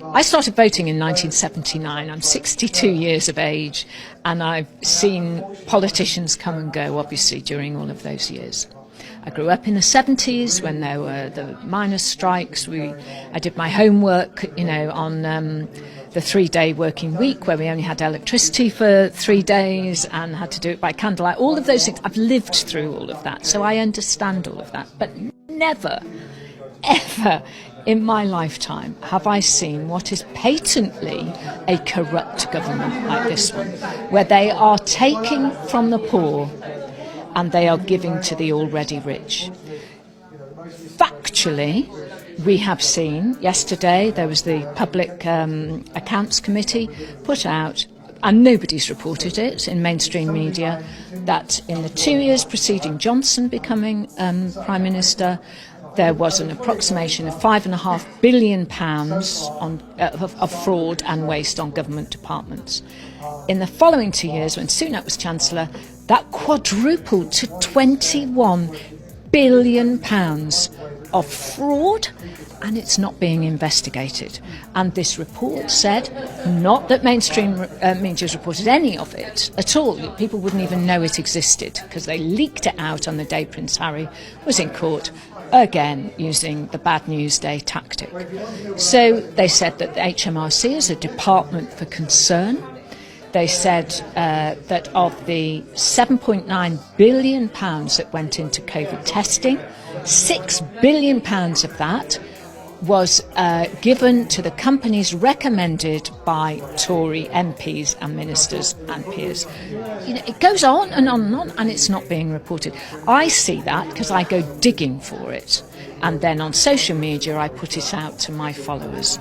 I started voting in 1979. I'm 62 years of age, and I've seen politicians come and go, obviously, during all of those years. I grew up in the 70s when there were the miners' strikes. I did my homework, on the 3-day working week where we only had electricity for 3 days and had to do it by candlelight. All of those things. I've lived through all of that, so I understand all of that. But never, ever in my lifetime have I seen what is patently a corrupt government like this one, where they are taking from the poor and they are giving to the already rich. Factually, we have seen yesterday there was the Public Accounts Committee put out, and nobody's reported it in mainstream media, that in the 2 years preceding Johnson becoming Prime Minister, there was an approximation of £5.5 billion of fraud and waste on government departments. In the following 2 years, when Sunak was Chancellor, that quadrupled to £21 billion of fraud, and it's not being investigated. And this report said, not that mainstream media has reported any of it at all, people wouldn't even know it existed, because they leaked it out on the day Prince Harry was in court, again using the bad news day tactic. So they said that the HMRC is a department for concern. They said that of the £7.9 billion that went into COVID testing, £6 billion of that was given to the companies recommended by Tory MPs and ministers and peers. It goes on and on and on, and it's not being reported. I see that because I go digging for it, and then on social media I put it out to my followers.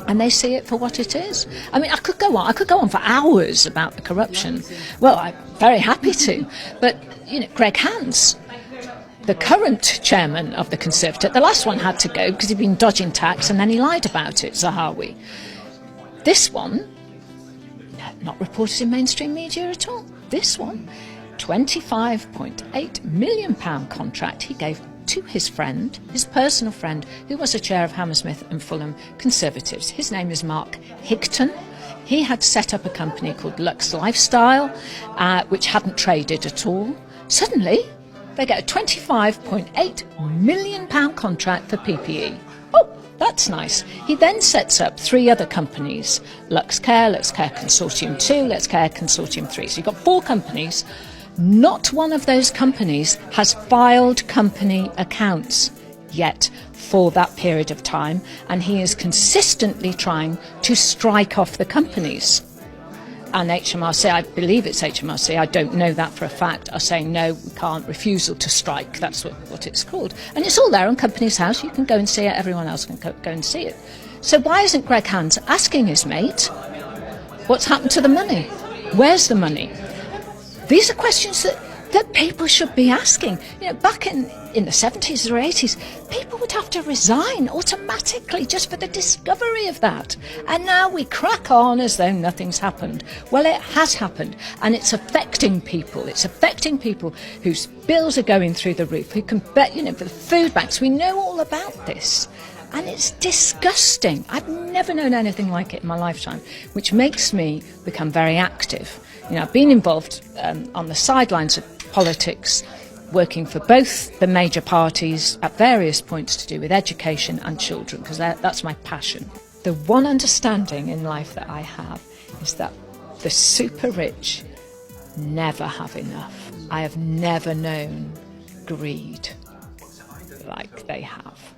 And they see it for what it is. I mean, I could go on for hours about the corruption. Well, I'm very happy to. But, Greg Hans, the current chairman of the Conservative, the last one had to go because he'd been dodging tax and then he lied about it, Zahawi. This one, not reported in mainstream media at all. This one, £25.8 million contract he gave to his friend, his personal friend, who was a chair of Hammersmith and Fulham Conservatives. His name is Mark Higton. He had set up a company called Lux Lifestyle, which hadn't traded at all. Suddenly, they get a £25.8 million contract for PPE. Oh, that's nice. He then sets up 3 other companies, Lux Care Consortium 2, Lux Care Consortium 3. So you've got 4 companies. Not one of those companies has filed company accounts yet for that period of time, and he is consistently trying to strike off the companies. And HMRC, I believe it's HMRC, I don't know that for a fact, are saying no, we can't, refusal to strike, that's what it's called. And it's all there on Companies House, you can go and see it, everyone else can go and see it. So why isn't Greg Hans asking his mate, what's happened to the money? Where's the money? These are questions that people should be asking. Back in the 70s or 80s, people would have to resign automatically just for the discovery of that. And now we crack on as though nothing's happened. Well, it has happened, and it's affecting people. It's affecting people whose bills are going through the roof, who can bet, for the food banks. We know all about this. And it's disgusting. I've never known anything like it in my lifetime, which makes me become very active. I've been involved on the sidelines of politics, working for both the major parties at various points to do with education and children, because that's my passion. The one understanding in life that I have is that the super rich never have enough. I have never known greed like they have.